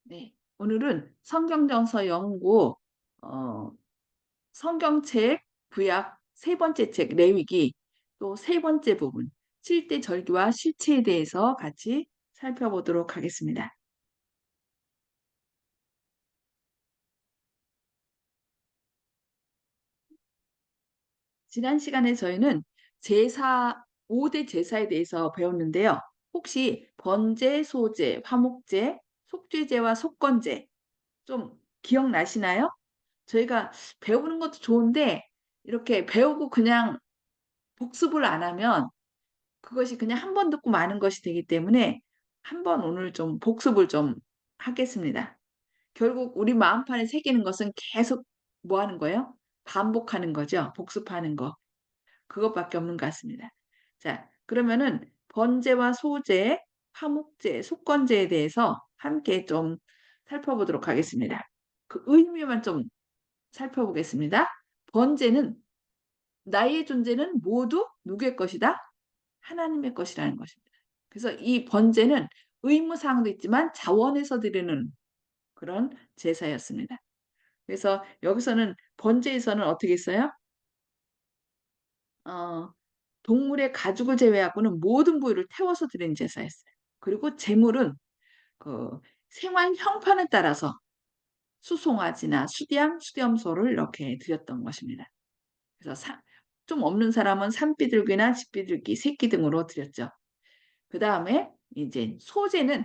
네, 오늘은 성경정서 연구 어, 성경책 구약 세 번째 책 레위기 또 세 번째 부분 7대 절기와 실체에 대해서 같이 살펴보도록 하겠습니다. 지난 시간에 저희는 제사 5대 제사에 대해서 배웠는데요. 혹시 번제, 소제, 화목제, 속죄제와 속건제 좀 기억나시나요? 저희가 배우는 것도 좋은데 이렇게 배우고 그냥 복습을 안 하면 그것이 그냥 한 번 듣고 마는 것이 되기 때문에 한번 오늘 좀 복습을 좀 하겠습니다. 결국 우리 마음판에 새기는 것은 계속 뭐 하는 거예요? 반복하는 거죠. 복습하는 거. 그것밖에 없는 것 같습니다. 자, 그러면은 번제와 소제, 화목제, 속건제에 대해서 함께 좀 살펴보도록 하겠습니다. 그 의미만 좀 살펴보겠습니다. 번제는 나의 존재는 모두 누구의 것이다? 하나님의 것이라는 것입니다. 그래서 이 번제는 의무사항도 있지만 자원해서 드리는 그런 제사였습니다. 그래서 여기서는 번제에서는 어떻게 했어요? 어, 동물의 가죽을 제외하고는 모든 부위를 태워서 드리는 제사였어요. 그리고 제물은 그 생활 형편에 따라서 수송아지나 수디양, 수염소를 이렇게 드렸던 것입니다. 그래서 좀 없는 사람은 산비둘기나 집비둘기, 새끼 등으로 드렸죠. 그 다음에 이제 소재는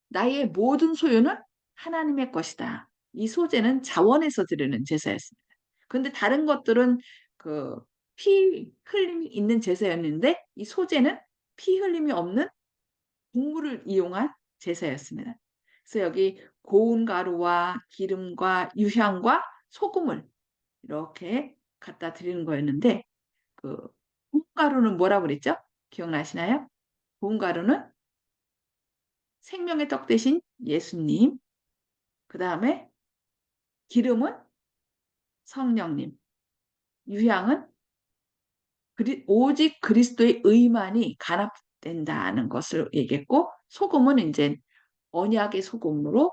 나의 모든 소유는 하나님의 것이다. 이 소재는 자원에서 드리는 제사였습니다. 그런데 다른 것들은 그 피 흘림이 있는 제사였는데 이 소재는 피 흘림이 없는 곡물을 이용한 제사였습니다. 그래서 여기 고운 가루와 기름과 유향과 소금을 이렇게 갖다 드리는 거였는데 그 고운 가루는 뭐라고 그랬죠? 기억나시나요? 고운 가루는 생명의 떡 대신 예수님, 그 다음에 기름은 성령님, 유향은 오직 그리스도의 의만이 간합된다는 것을 얘기했고, 소금은 이제 언약의 소금으로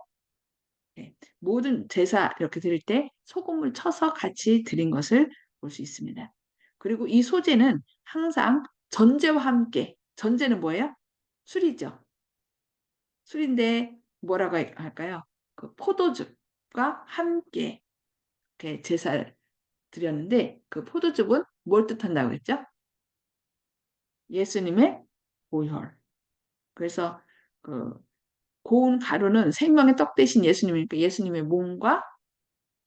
모든 제사 이렇게 드릴 때 소금을 쳐서 같이 드린 것을 볼 수 있습니다. 그리고 이 소재는 항상 전제와 함께, 전제는 뭐예요? 술이죠. 술인데 뭐라고 할까요? 그 포도즙과 함께 이렇게 제사를 드렸는데 그 포도즙은 뭘 뜻한다고 했죠? 예수님의 보혈. 그래서 그 고운 가루는 생명의 떡 대신 예수님이니까 예수님의 몸과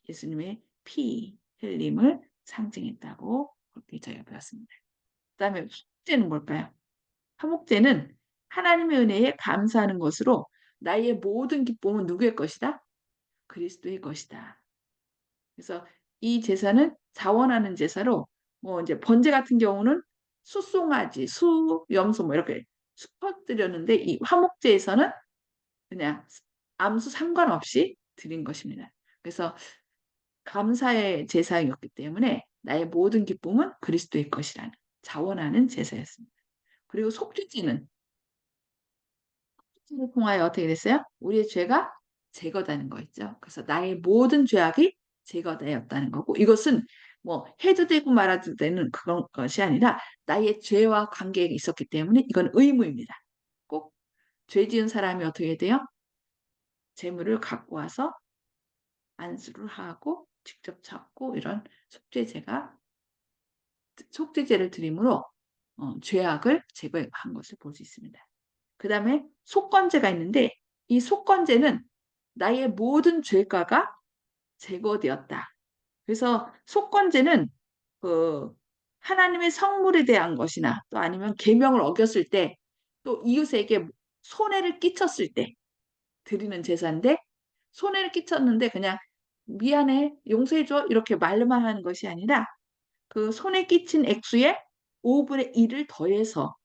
예수님의 피 흘림을 상징했다고 그렇게 저희가 배웠습니다. 그다음에 화목제는 뭘까요? 화목제는 하나님의 은혜에 감사하는 것으로 나의 모든 기쁨은 누구의 것이다? 그리스도의 것이다. 그래서 이 제사는 자원하는 제사로 뭐 이제 번제 같은 경우는 수송아지, 수염소 뭐 이렇게 수컷 드렸는데 이 화목제에서는 그냥 암수 상관없이 드린 것입니다. 그래서 감사의 제사였기 때문에 나의 모든 기쁨은 그리스도의 것이라는 자원하는 제사였습니다. 그리고 속죄제는 속죄를 통하여 어떻게 됐어요? 우리의 죄가 제거되는 거 있죠. 그래서 나의 모든 죄악이 제거되었다는 거고 이것은 뭐 해도 되고 말아도 되는 그런 것이 아니라 나의 죄와 관계가 있었기 때문에 이건 의무입니다. 꼭 죄 지은 사람이 어떻게 돼요? 재물을 갖고 와서 안수를 하고 직접 찾고 이런 속죄제가 속죄제를 드림으로 죄악을 제거한 것을 볼 수 있습니다. 그 다음에 속건제가 있는데 이 속건제는 나의 모든 죄가가 제거되었다. 그래서 속건제는 그 하나님의 성물에 대한 것이나 또 아니면 계명을 어겼을 때 또 이웃에게 손해를 끼쳤을 때 드리는 제사인데 손해를 끼쳤는데 그냥 미안해 용서해줘 이렇게 말로만 하는 것이 아니라 그 손에 끼친 액수에 5분의 1을 더해서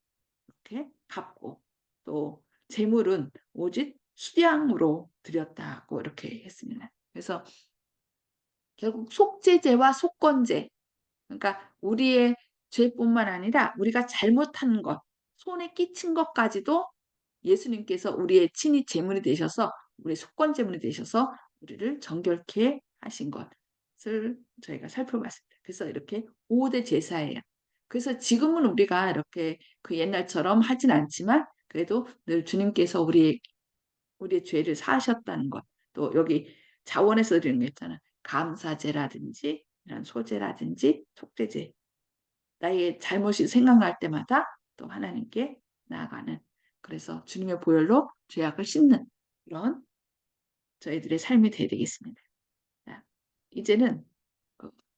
이렇게 갚고 또 재물은 오직 수량으로 드렸다고 이렇게 했습니다. 그래서 결국 속죄제와 속건제 그러니까 우리의 죄뿐만 아니라 우리가 잘못한 것 손에 끼친 것까지도 예수님께서 우리의 친히 제물이 되셔서 우리 속건제물이 되셔서 우리를 정결케 하신 것을 저희가 살펴봤습니다. 그래서 이렇게 5대 제사예요. 그래서 지금은 우리가 이렇게 그 옛날처럼 하진 않지만 그래도 늘 주님께서 우리의 죄를 사하셨다는 것. 또 여기 자원에서 드리는 게 있잖아. 감사제라든지 이런 소제라든지 속죄제. 나의 잘못이 생각날 때마다 또 하나님께 나아가는. 그래서 주님의 보혈로 죄악을 씻는 이런 저희들의 삶이 되야 되겠습니다. 자, 이제는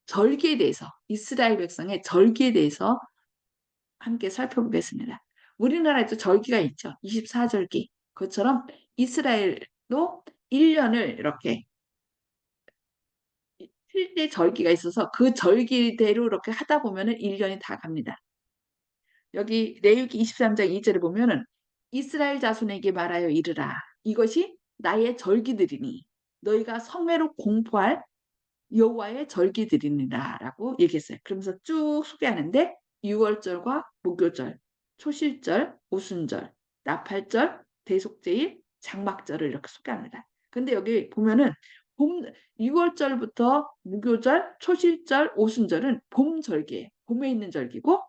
절기에 대해서 이스라엘 백성의 절기에 대해서 함께 살펴보겠습니다. 우리나라에도 절기가 있죠. 24절기. 그것처럼 이스라엘도 1년을 이렇게 7대 절기가 있어서 그 절기대로 이렇게 하다 보면은 1년이 다 갑니다. 여기 레위기 23장 2절에 보면은 이스라엘 자손에게 말하여 이르라. 이것이 나의 절기들이니 너희가 성회로 공포할 여호와의 절기들이니라라고 얘기했어요. 그러면서 쭉 소개하는데 6월절과 목요절, 초실절, 오순절, 나팔절, 대속제일, 장막절을 이렇게 소개합니다. 근데 여기 보면은 봄 6월절부터 목요절, 초실절, 오순절은 봄 절기예요. 봄에 있는 절기고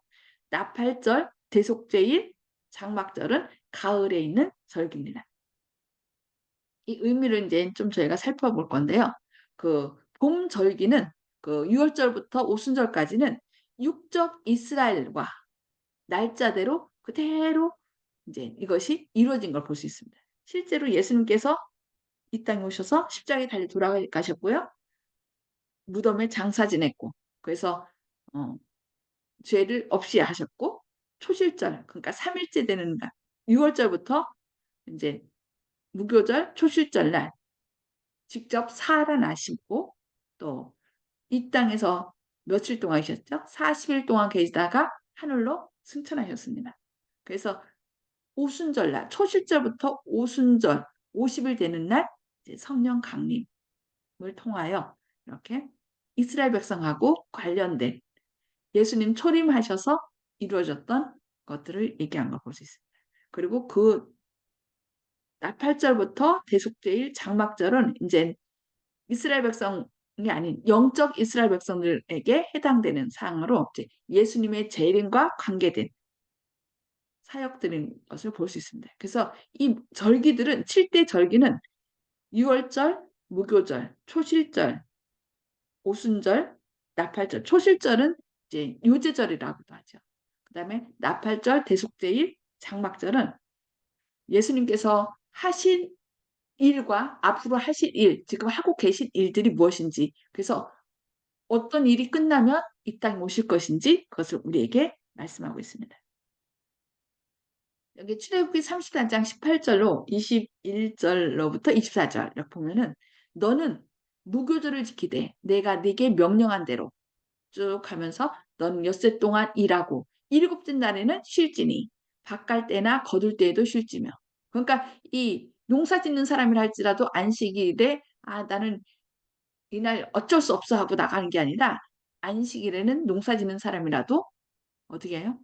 나팔절, 대속제일, 장막절은 가을에 있는 절기입니다. 이 의미를 이제 좀 저희가 살펴볼 건데요. 그 봄 절기는 그 6월절부터 오순절까지는 육적 이스라엘과 날짜대로 그대로 이제 이것이 이루어진 걸 볼 수 있습니다. 실제로 예수님께서 이 땅에 오셔서 십자가에 달려 돌아가셨고요. 무덤에 장사 지냈고 그래서 어, 죄를 없이 하셨고 초실절 그러니까 3일째 되는 날 6월절부터 이제 무교절 초실절 날 직접 살아나시고 또 이 땅에서 며칠 동안 계셨죠? 40일 동안 계시다가 하늘로 승천하셨습니다. 그래서 오순절날 초실절부터 오순절 50일 되는 날 이제 성령 강림을 통하여 이렇게 이스라엘 백성하고 관련된 예수님 초림하셔서 이루어졌던 것들을 얘기한 걸 볼 수 있습니다. 그리고 그 나팔절부터 대속제일 장막절은 이제 이스라엘 백성이 아닌 영적 이스라엘 백성들에게 해당되는 사항으로 이제 예수님의 재림과 관계된 사역들인 것을 볼 수 있습니다. 그래서 이 절기들은 7대 절기는 6월절, 무교절, 초실절, 오순절, 나팔절. 초실절은 이제 유제절이라고도 하죠. 그다음에 나팔절, 대속제일, 장막절은 예수님께서 하신 일과 앞으로 하실 일, 지금 하고 계신 일들이 무엇인지, 그래서 어떤 일이 끝나면 이 땅에 오실 것인지 그것을 우리에게 말씀하고 있습니다. 여기 출애굽기 30장 18절로 21절로부터 24절 이렇게 보면은 너는 무교절을 지키되 내가 네게 명령한 대로 쭉 하면서 너는 엿새 동안 일하고 일곱째 날에는 쉴지니 밭갈 때나 거둘 때에도 쉴지며 그러니까 이 농사 짓는 사람이라 할지라도 안식일에 나는 이날 어쩔 수 없어 하고 나가는 게 아니라 안식일에는 농사 짓는 사람이라도 어떻게 해요?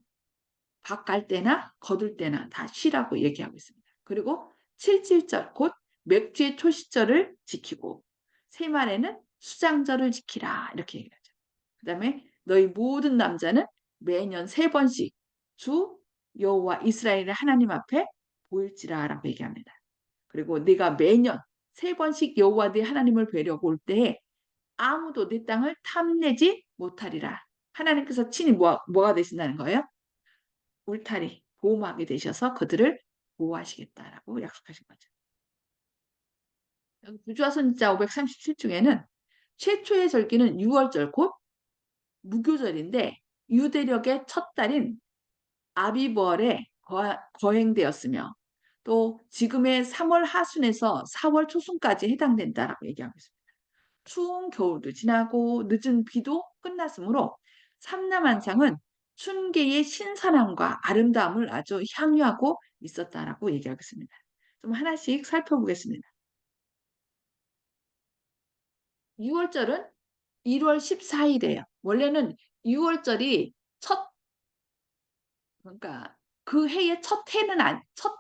밭갈 때나 거둘 때나 다 쉬라고 얘기하고 있습니다. 그리고 칠칠절 곧 맥주의 초시절을 지키고 세말에는 수장절을 지키라 이렇게 얘기하죠. 그 다음에 너희 모든 남자는 매년 3번씩 주 여호와 이스라엘의 하나님 앞에 보일지라라고 얘기합니다. 그리고 네가 매년 3번씩 여호와 네 하나님을 뵈려고 올 때에 아무도 네 땅을 탐내지 못하리라. 하나님께서 친히 뭐가 되신다는 거예요? 울타리, 보호막이 되셔서 그들을 보호하시겠다라고 약속하신 거죠. 여기 부조화 선지자 537중에는 최초의 절기는 6월절 곧 무교절인데 유대력의 첫 달인 아비벌에 거행되었으며 또 지금의 3월 하순에서 4월 초순까지 해당된다라고 얘기하고 있습니다. 추운 겨울도 지나고 늦은 비도 끝났으므로 삼남한상은 춘계의 신선함과 아름다움을 아주 향유하고 있었다라고 얘기하겠습니다. 좀 하나씩 살펴보겠습니다. 6월절은 1월 14일이에요. 원래는 6월절이 그러니까 그 해의 첫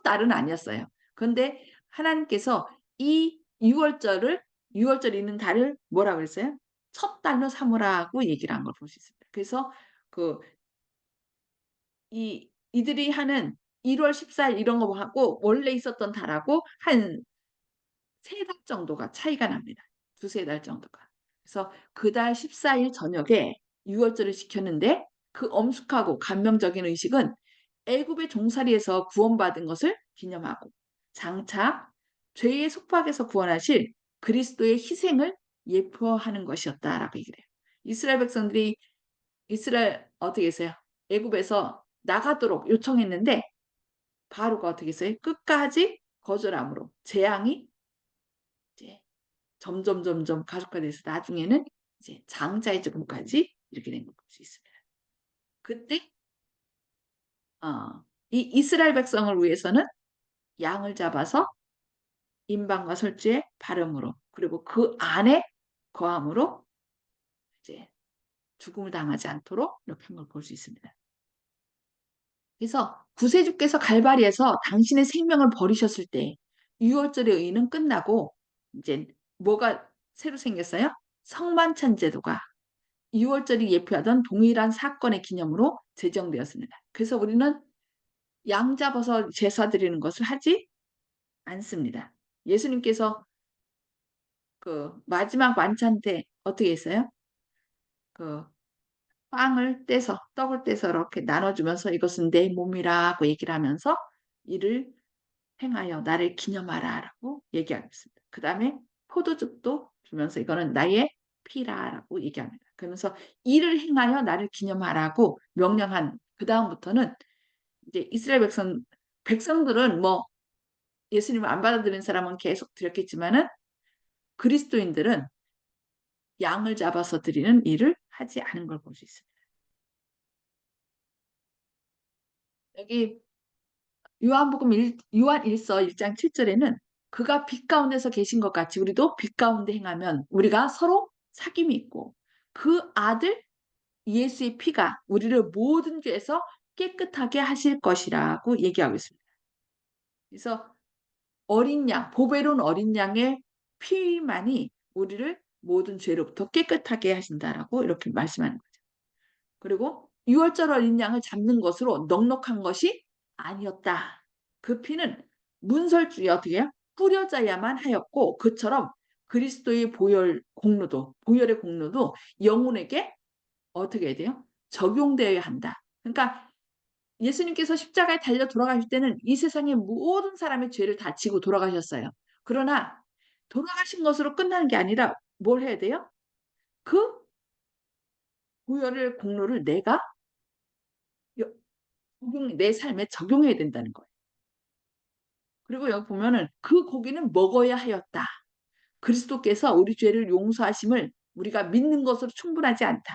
달은 아니었어요. 그런데 하나님께서 이 6월절 있는 달을 뭐라 그랬어요? 첫 달로 삼으라고 얘기를 한 걸 볼 수 있습니다. 그래서 그 이들이 하는 1월 14일 이런 거 하고 원래 있었던 달하고 한 3달 정도가 차이가 납니다. 2-3달 정도가. 그래서 그달 14일 저녁에 유월절을 지켰는데 그 엄숙하고 감명적인 의식은 애굽의 종살이에서 구원받은 것을 기념하고 장차 죄의 속박에서 구원하실 그리스도의 희생을 예표하는 것이었다라고 얘기를 해요. 이스라엘 백성들이 이스라엘 어떻게 했어요? 애굽에서 나가도록 요청했는데 바로가 어떻게 했어요? 끝까지 거절함으로 재앙이 이제 점점 가속화돼서 나중에는 이제 장자의 죽음까지 이렇게 된 걸 볼 수 있습니다. 그때 이 이스라엘 백성을 위해서는 양을 잡아서 임방과 설주에 바름으로 그리고 그 안에 거함으로 이제 죽음을 당하지 않도록 이렇게 한 걸 볼 수 있습니다. 그래서 구세주께서 갈바리에서 당신의 생명을 버리셨을 때 유월절의 의는 끝나고 이제 뭐가 새로 생겼어요? 성만찬 제도가 6월절이 예표하던 동일한 사건의 기념으로 제정되었습니다. 그래서 우리는 양 잡아서 제사 드리는 것을 하지 않습니다. 예수님께서 그 마지막 만찬 때 어떻게 했어요? 그 빵을 떼서 떡을 떼서 이렇게 나눠주면서 이것은 내 몸이라고 얘기를 하면서 이를 행하여 나를 기념하라라고 얘기하고 있습니다. 그 다음에 포도즙도 주면서 이거는 나의 피라라고 얘기합니다. 그러면서 이를 행하여 나를 기념하라고 명령한 그 다음부터는 이제 이스라엘 백성들은 뭐 예수님을 안 받아들인 사람은 계속 드렸겠지만은 그리스도인들은 양을 잡아서 드리는 일을 하지 않은 걸 볼 수 있습니다. 여기 요한 1서 1장 7절에는 그가 빛 가운데서 계신 것 같이 우리도 빛 가운데 행하면 우리가 서로 사귐이 있고 그 아들 예수의 피가 우리를 모든 죄에서 깨끗하게 하실 것이라고 얘기하고 있습니다. 그래서 어린 양, 보배로운 어린 양의 피만이 우리를 모든 죄로부터 깨끗하게 하신다라고 이렇게 말씀하는 거죠. 그리고 유월절 어린 양을 잡는 것으로 넉넉한 것이 아니었다. 그 피는 문설주에 어떻게 해요? 뿌려져야만 하였고 그처럼 그리스도의 보혈의 공로도 영혼에게 어떻게 해야 돼요? 적용되어야 한다. 그러니까 예수님께서 십자가에 달려 돌아가실 때는 이 세상의 모든 사람의 죄를 다 지고 돌아가셨어요. 그러나 돌아가신 것으로 끝나는 게 아니라 뭘 해야 돼요? 그 보혈의 공로를 내가 내 삶에 적용해야 된다는 거예요. 그리고 여기 보면은 그 고기는 먹어야 하였다. 그리스도께서 우리 죄를 용서하심을 우리가 믿는 것으로 충분하지 않다.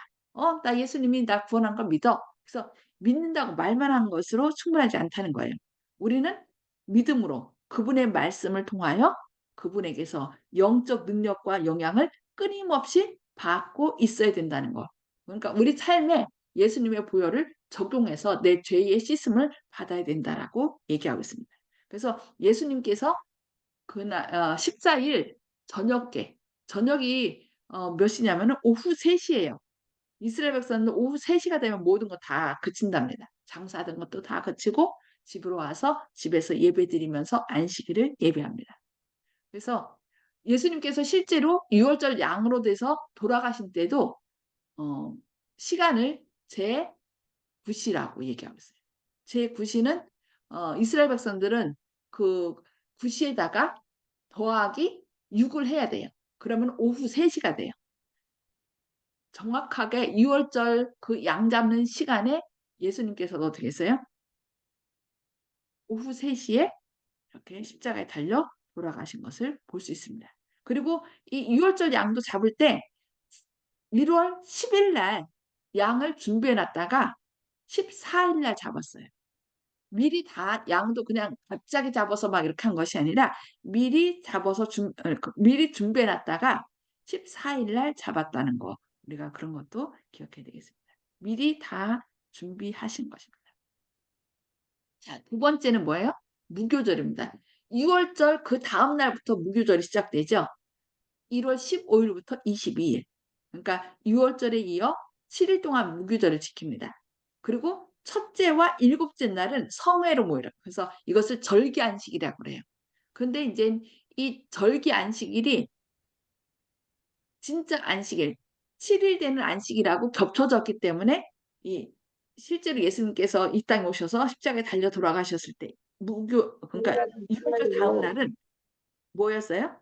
나 예수님이 나 구원한 걸 믿어. 그래서 믿는다고 말만 한 것으로 충분하지 않다는 거예요. 우리는 믿음으로 그분의 말씀을 통하여 그분에게서 영적 능력과 영향을 끊임없이 받고 있어야 된다는 거. 그러니까 우리 삶에 예수님의 보혈을 적용해서 내 죄의 씻음을 받아야 된다라고 얘기하고 있습니다. 그래서 예수님께서 그날 14일 저녁에 저녁이 몇 시냐면은 오후 3시예요. 이스라엘 백성은 오후 3시가 되면 모든 거 다 그친답니다. 장사하던 것도 다 그치고 집으로 와서 집에서 예배드리면서 안식일을 예배합니다. 그래서 예수님께서 실제로 6월절 양으로 돼서 돌아가신 때도 어, 시간을 제9시라고 얘기하고 있어요. 제9시는 이스라엘 백성들은 그 9시에다가 더하기 6을 해야 돼요. 그러면 오후 3시가 돼요. 정확하게 6월절 그 양 잡는 시간에 예수님께서도 어떻게 했어요? 오후 3시에 이렇게 십자가에 달려 돌아가신 것을 볼 수 있습니다. 그리고 이 6월절 양도 잡을 때 1월 10일 날 양을 준비해 놨다가 14일 날 잡았어요. 미리 다 양도 그냥 갑자기 잡아서 막 이렇게 한 것이 아니라 미리 준비해 놨다가 14일 날 잡았다는 거. 우리가 그런 것도 기억해야 되겠습니다. 미리 다 준비하신 것입니다. 자, 두 번째는 뭐예요? 무교절입니다. 6월절 그 다음 날부터 무교절이 시작되죠. 1월 15일부터 22일. 그러니까 6월절에 이어 7일 동안 무교절을 지킵니다. 그리고 첫째와 일곱째 날은 성회로 모이라. 그래서 이것을 절기안식이라고 그래요. 근데 이제 이 절기안식일이 진짜 안식일, 7일 되는 안식이라고 겹쳐졌기 때문에 이 실제로 예수님께서 이 땅에 오셔서 십자가에 달려 돌아가셨을 때 그러니까 6월절 다음 날은 뭐였어요?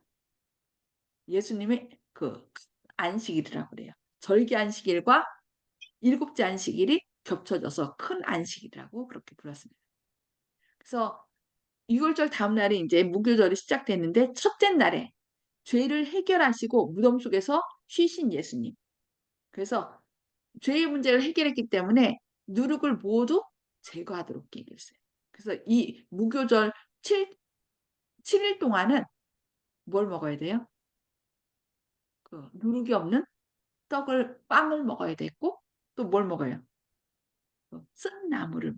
예수님의 그 안식일이라고 그래요. 절기 안식일과 일곱째 안식일이 겹쳐져서 큰 안식이라고 그렇게 불렀습니다. 그래서 6월절 다음 날에 이제 무교절이 시작됐는데 첫째 날에 죄를 해결하시고 무덤 속에서 쉬신 예수님. 그래서 죄의 문제를 해결했기 때문에 누룩을 모두 제거하도록 얘기했어요. 그래서 이 무교절 7일 동안은 뭘 먹어야 돼요? 그 누룩이 없는 빵을 먹어야 됐고, 또 뭘 먹어요? 쓴 나물을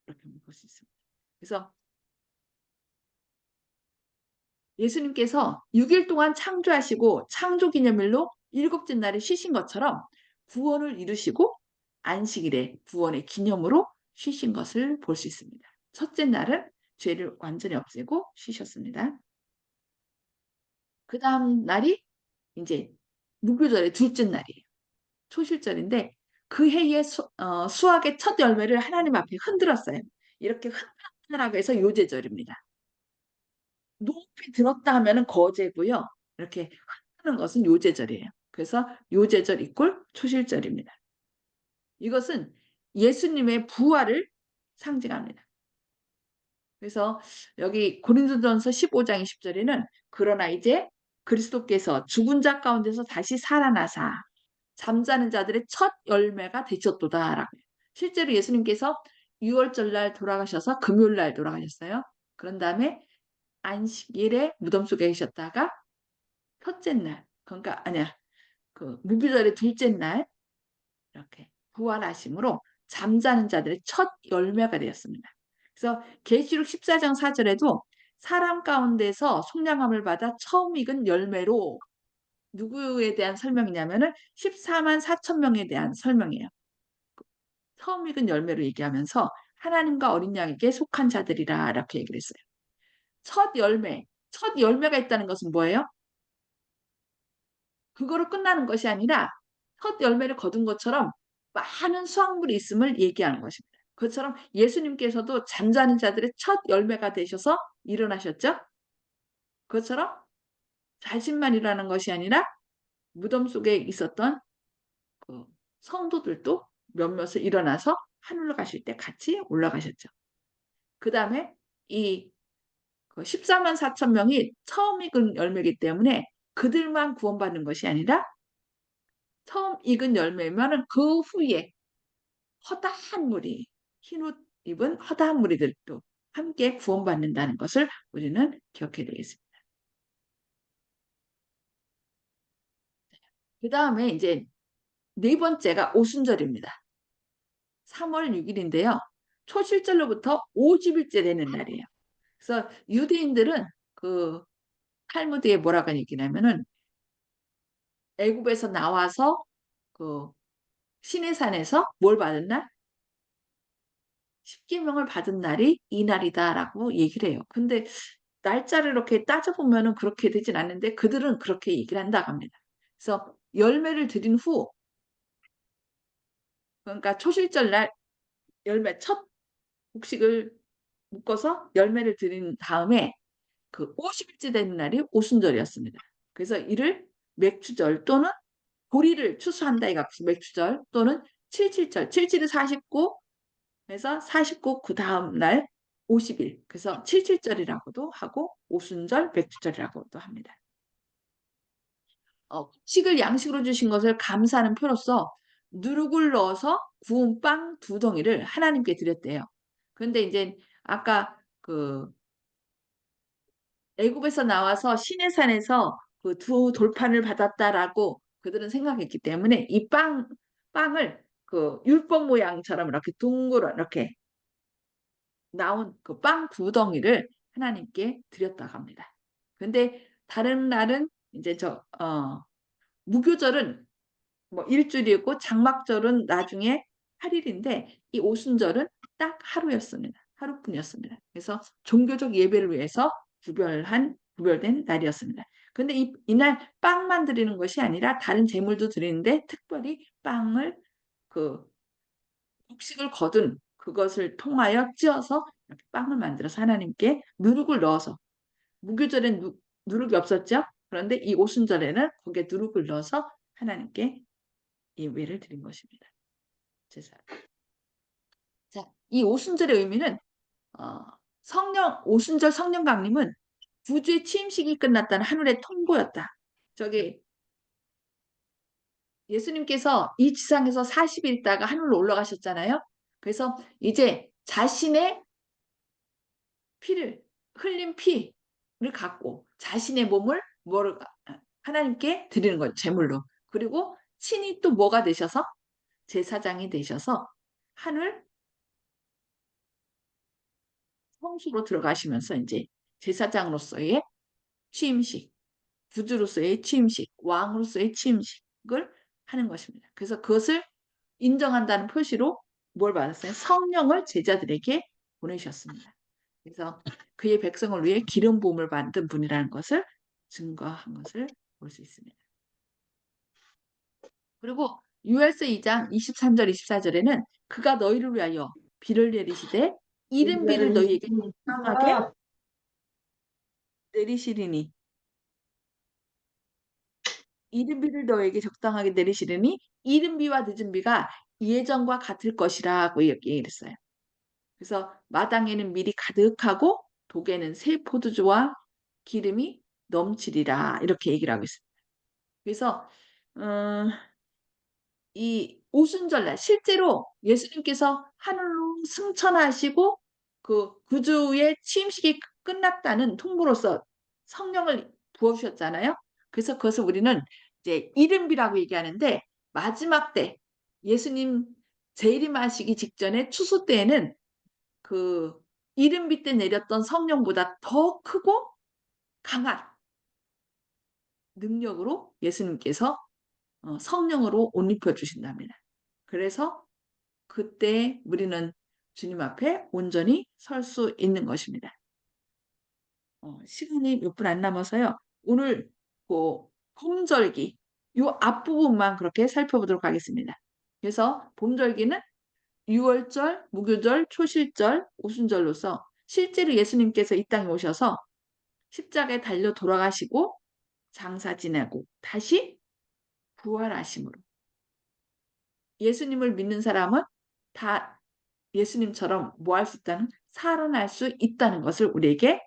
이렇게 먹을 수 있습니다. 그래서 예수님께서 6일 동안 창조하시고 창조기념일로 일곱째 날에 쉬신 것처럼 구원을 이루시고 안식일에 구원의 기념으로 쉬신 것을 볼 수 있습니다. 첫째 날은 죄를 완전히 없애고 쉬셨습니다. 그 다음 날이 이제 무교절의 둘째 날이에요. 초실절인데 그 해의 수학의 첫 열매를 하나님 앞에 흔들었어요. 이렇게 흔들라고 해서 요제절입니다. 높이 들었다 하면은 거제고요. 이렇게 흔드는 것은 요제절이에요. 그래서 요제절 이꼴 초실절입니다. 이것은 예수님의 부활을 상징합니다. 그래서 여기 고린도전서 15장 20절에는 그러나 이제 그리스도께서 죽은 자 가운데서 다시 살아나사 잠자는 자들의 첫 열매가 되셨도다라고. 실제로 예수님께서 6월절 날 돌아가셔서 금요일 날 돌아가셨어요. 그런 다음에 안식일에 무덤 속에 계셨다가 첫째 날, 그러니까 아니야, 그 무교절의 둘째 날 이렇게 부활하심으로 잠자는 자들의 첫 열매가 되었습니다. 그래서 계시록 14장 4절에도 사람 가운데서 속량함을 받아 처음 익은 열매로 누구에 대한 설명이냐면은 14만 4천 명에 대한 설명이에요. 처음 익은 열매로 얘기하면서 하나님과 어린 양에게 속한 자들이라 이렇게 얘기를 했어요. 첫 열매가 있다는 것은 뭐예요? 그거로 끝나는 것이 아니라 첫 열매를 거둔 것처럼 많은 수확물이 있음을 얘기하는 것입니다. 그것처럼 예수님께서도 잠자는 자들의 첫 열매가 되셔서 일어나셨죠? 그것처럼 자신만 일어나는 것이 아니라 무덤 속에 있었던 그 성도들도 몇몇을 일어나서 하늘로 가실 때 같이 올라가셨죠. 그 다음에 이 14만 4천 명이 처음 익은 열매이기 때문에 그들만 구원받는 것이 아니라 처음 익은 열매면 그 후에 허다한 무리, 흰옷 입은 허다한 무리들도 함께 구원받는다는 것을 우리는 기억해야 되겠습니다. 그 다음에 이제 네 번째가 오순절입니다. 3월 6일인데요. 초실절로부터 50일째 되는 날이에요. 그래서 유대인들은 그 탈무드에 뭐라고 얘기냐면은 애굽에서 나와서 그 시내산에서 뭘 받은 날? 십계명을 받은 날이 이 날이다라고 얘기를 해요. 근데 날짜를 이렇게 따져보면은 그렇게 되진 않는데 그들은 그렇게 얘기를 한다고 합니다. 그래서 열매를 드린 후, 그러니까 초실절 날 열매 첫 곡식을 묶어서 열매를 드린 다음에 그 50일째 되는 날이 오순절이었습니다. 그래서 이를 맥추절 또는 보리를 추수한다 이가 맥추절 또는 칠칠절, 칠칠이 49, 그래서 49 그 다음 날 50일. 그래서 칠칠절이라고도 하고 오순절, 맥주절이라고도 합니다. 식을 양식으로 주신 것을 감사하는 표로서 누룩을 넣어서 구운 빵 두 덩이를 하나님께 드렸대요. 그런데 이제 아까 그 애굽에서 나와서 시내산에서 그 두 돌판을 받았다라고 그들은 생각했기 때문에 이 빵을 그 율법 모양처럼 이렇게 둥그러 이렇게 나온 그 빵 두 덩이를 하나님께 드렸다고 합니다. 근데 다른 날은 이제 무교절은 뭐 일주일이고 장막절은 나중에 8일인데 이 오순절은 딱 하루였습니다. 하루뿐이었습니다. 그래서 종교적 예배를 위해서 구별된 날이었습니다. 근데 이날 빵만 드리는 것이 아니라 다른 제물도 드리는데 특별히 빵을 그 곡식을 거둔 그것을 통하여 찧어서 이렇게 빵을 만들어서 하나님께 누룩을 넣어서 무교절엔 누룩이 없었죠. 그런데 이 오순절에는 거기에 누룩을 넣어서 하나님께 예배를 드린 것입니다. 제사. 자, 이 오순절의 의미는 어, 오순절 성령 강림은 구주의 취임식이 끝났다는 하늘의 통보였다. 저기 예수님께서 이 지상에서 40일 있다가 하늘로 올라가셨잖아요. 그래서 이제 자신의 흘린 피를 갖고 자신의 몸을 하나님께 드리는 거예요. 제물로. 그리고 친히 또 뭐가 되셔서 제사장이 되셔서 하늘 성수로 들어가시면서 이제 제사장으로서의 취임식, 구주로서의 취임식, 왕으로서의 취임식을 하는 것입니다. 그래서 그것을 인정한다는 표시로 뭘 받았어요? 성령을 제자들에게 보내셨습니다. 그래서 그의 백성을 위해 기름 부음을 받은 분이라는 것을 증거한 것을 볼 수 있습니다. 그리고 유엘서 2장 23절 24절에는 그가 너희를 위하여 비를 내리시되 이른 비를 너희에게 적당하게 내리시리니 이른 비를 너에게 적당하게 내리시리니 이른 비와 늦은 비가 예전과 같을 것이라고 얘기했어요. 그래서 마당에는 밀이 가득하고 독에는 새 포도주와 기름이 넘치리라 이렇게 얘기를 하고 있습니다. 그래서 이 오순절날 실제로 예수님께서 하늘로 승천하시고 그 구주의 취임식이 끝났다는 통보로서 성령을 부어주셨잖아요. 그래서 그것을 우리는 이제 이른비라고 얘기하는데 마지막 때 예수님 재림하시기 직전에 추수 때에는 그 이른비 때 내렸던 성령보다 더 크고 강한 능력으로 예수님께서 성령으로 옷 입혀 주신답니다. 그래서 그때 우리는 주님 앞에 온전히 설 수 있는 것입니다. 시간이 몇 분 안 남아서요. 오늘 봄절기 요 앞부분만 그렇게 살펴보도록 하겠습니다. 그래서 봄절기는 유월절, 무교절, 초실절, 오순절로서 실제로 예수님께서 이 땅에 오셔서 십자가에 달려 돌아가시고 장사 지내고 다시 부활하심으로 예수님을 믿는 사람은 다 예수님처럼 뭐 할 수 있다는 살아날 수 있다는 것을 우리에게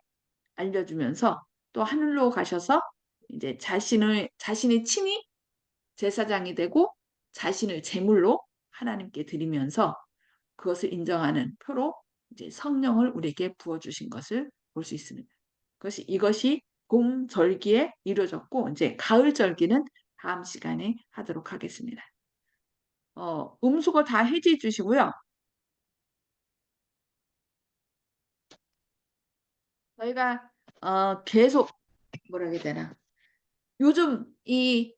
알려주면서 또 하늘로 가셔서 이제 자신이 친히 제사장이 되고 자신을 제물로 하나님께 드리면서 그것을 인정하는 표로 이제 성령을 우리에게 부어주신 것을 볼 수 있습니다. 이것이 봄 절기에 이루어졌고 이제 가을 절기는 다음 시간에 하도록 하겠습니다. 음수거 다 해지해 주시고요. 저희가 계속 뭐라 해야 되나 요즘 이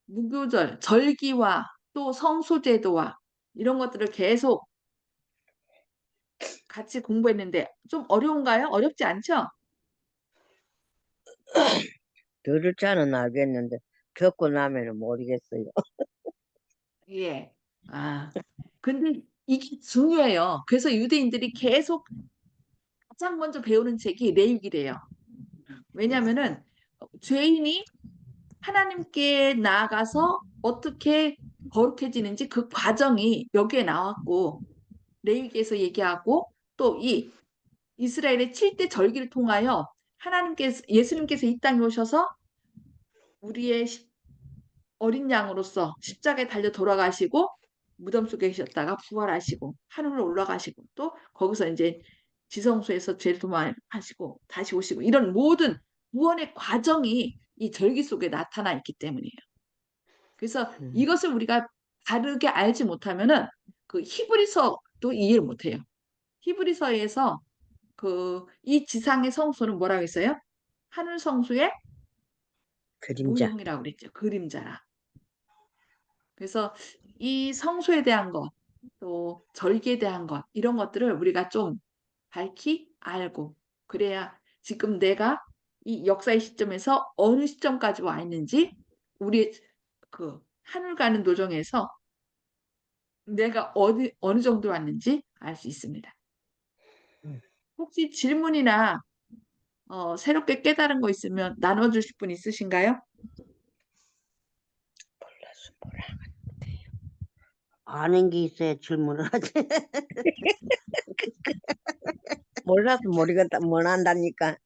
무교절 절기와 또 성소제도와 이런 것들을 계속 같이 공부했는데 좀 어려운가요? 어렵지 않죠? 들을 자는 알겠는데 겪고 나면은 모르겠어요. 예. 근데 이게 중요해요. 그래서 유대인들이 계속 가장 먼저 배우는 책이 레위기래요. 왜냐면은 죄인이 하나님께 나아가서 어떻게 거룩해지는지 그 과정이 여기에 나왔고 레위기에서 얘기하고 또 이 이스라엘의 7대 절기를 통하여 예수님께서 이 땅에 오셔서 우리의 어린 양으로서 십자가에 달려 돌아가시고 무덤 속에 계셨다가 부활하시고 하늘로 올라가시고 또 거기서 이제 지성소에서 죄를 도말하시고 다시 오시고 이런 모든 구원의 과정이 이 절기 속에 나타나 있기 때문이에요. 그래서 이것을 우리가 다르게 알지 못하면은 그 히브리서도 이해를 못해요. 히브리서에서 이 지상의 성소는 뭐라고 했어요? 하늘 성소의 그림자. 모형이라고 그랬죠. 그림자라. 그래서 이 성소에 대한 것, 또 절기에 대한 것, 이런 것들을 우리가 좀 밝히 알고, 그래야 지금 내가 이 역사의 시점에서 어느 시점까지 와 있는지, 우리 하늘 가는 도정에서 내가 어느 정도 왔는지 알 수 있습니다. 음, 혹시 질문이나 새롭게 깨달은 거 있으면 나눠주실 분 있으신가요? 몰라서 뭐라. 아는 게 있어야 질문을 하지. 몰라서 모르겠다, 못 한다니까.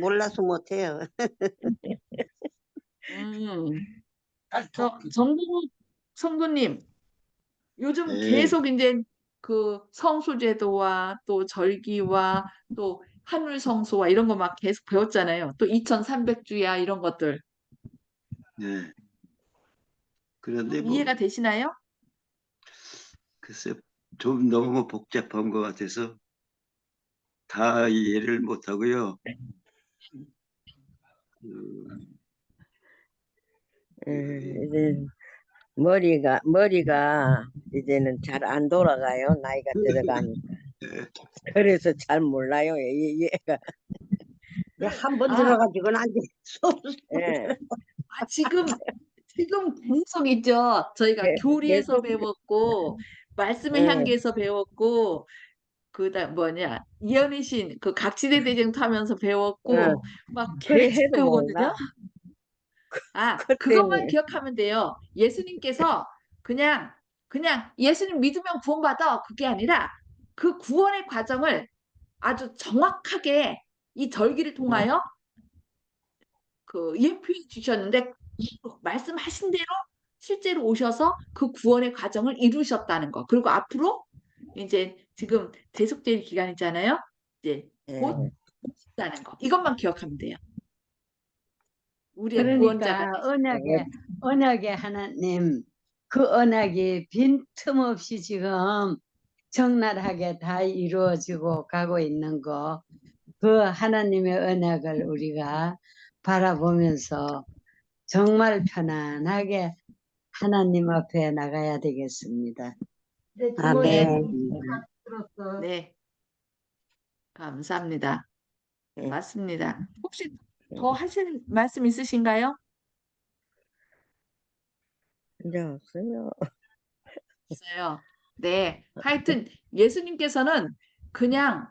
몰라서 못해요. 음, 정국 성도님, 요즘 네, 계속 이제 성수제도와 또 절기와 또 한울 성소와 이런 거 막 계속 배웠잖아요. 또 2300주야 이런 것들. 네. 그런데 좀 이해가 되시나요? 글쎄, 좀 너무 복잡한 것 같아서 다 이해를 못 하고요. 그, 이제 머리가 이제는 잘 안 돌아가요. 나이가 들어가니까. 예, 그래서 잘 몰라요. 얘가. 한 번 아, 들어가지고는 안 돼. 예. 지금 계속 있죠. 저희가 교리에서 계속, 배웠고, 말씀의 예. 향기에서 배웠고, 그다음 뭐냐, 이현희 신 각지대 대쟁 하면서 어, 배웠고, 막 그래 계속 해도 배우거든요. 몰라. 그것만 그때는, 기억하면 돼요. 예수님께서 그냥, 예수님 믿으면 구원받아. 그게 아니라 그 구원의 과정을 아주 정확하게 이 절기를 응, 통하여 예표해 주셨는데, 말씀하신 대로 실제로 오셔서 그 구원의 과정을 이루셨다는 거. 그리고 앞으로 이제 지금 대속죄의 기간이잖아요. 이제 곧 예. 오신다는 거. 이것만 기억하면 돼요. 우리의 구원자가 그러니까 되신. 언약의 하나님, 그 언약이 빈틈없이 지금 적나라하게 다 이루어지고 가고 있는 거, 그 하나님의 언약을 우리가 바라보면서 정말 편안하게 하나님 앞에 나가야 되겠습니다. 네, 아멘. 네, 감사합니다. 예. 맞습니다. 혹시 더 하실 말씀 있으신가요? 이제 없어요. 있어요. 네. 하여튼 예수님께서는 그냥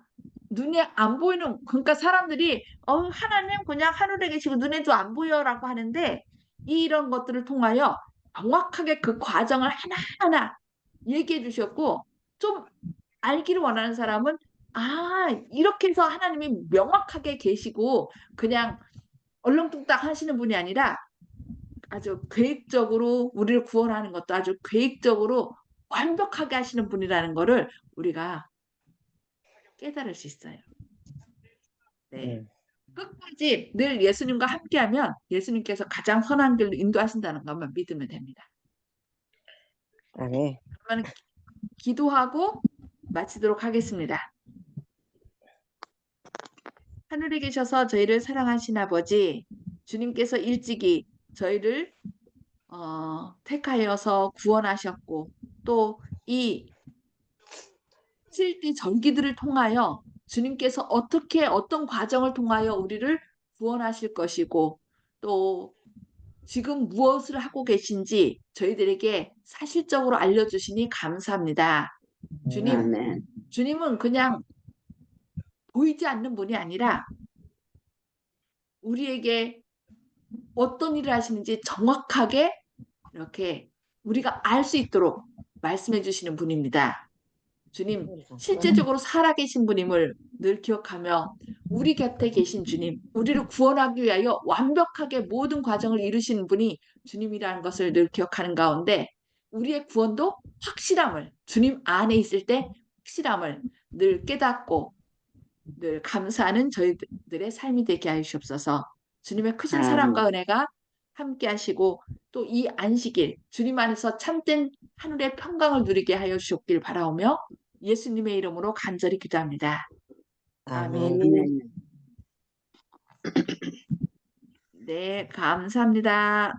눈에 안 보이는, 그러니까 사람들이 하나님 그냥 하늘에 계시고 눈에도 안 보여라고 하는데, 이런 것들을 통하여 정확하게 그 과정을 하나하나 얘기해 주셨고, 좀 알기를 원하는 사람은 이렇게 해서 하나님이 명확하게 계시고 그냥 얼렁뚱땅 하시는 분이 아니라 아주 계획적으로 우리를 구원하는 것도 아주 계획적으로 완벽하게 하시는 분이라는 거를 우리가 깨달을 수 있어요. 네. 예. 끝까지 늘 예수님과 함께하면 예수님께서 가장 선한 길로 인도하신다는 것만 믿으면 됩니다. 아멘. 그러면 기도하고 마치도록 하겠습니다. 하늘에 계셔서 저희를 사랑하신 아버지, 주님께서 일찍이 저희를 택하여서 구원하셨고, 또 이 실제 절기들을 통하여 주님께서 어떤 과정을 통하여 우리를 구원하실 것이고, 또 지금 무엇을 하고 계신지 저희들에게 사실적으로 알려주시니 감사합니다. 주님, 아멘. 주님은 그냥 보이지 않는 분이 아니라 우리에게 어떤 일을 하시는지 정확하게 이렇게 우리가 알 수 있도록 말씀해 주시는 분입니다. 주님, 실제적으로 살아계신 분임을 늘 기억하며 우리 곁에 계신 주님, 우리를 구원하기 위하여 완벽하게 모든 과정을 이루신 분이 주님이라는 것을 늘 기억하는 가운데, 우리의 구원도 확실함을, 주님 안에 있을 때 확실함을 늘 깨닫고 늘 감사하는 저희들의 삶이 되게 하시옵소서. 주님의 크신 사랑과 은혜가 함께 하시고, 또 이 안식일 주님 안에서 참된 하늘의 평강을 누리게 하여 주옵길 바라오며, 예수님의 이름으로 간절히 기도합니다. 아멘. 아멘. 네, 감사합니다.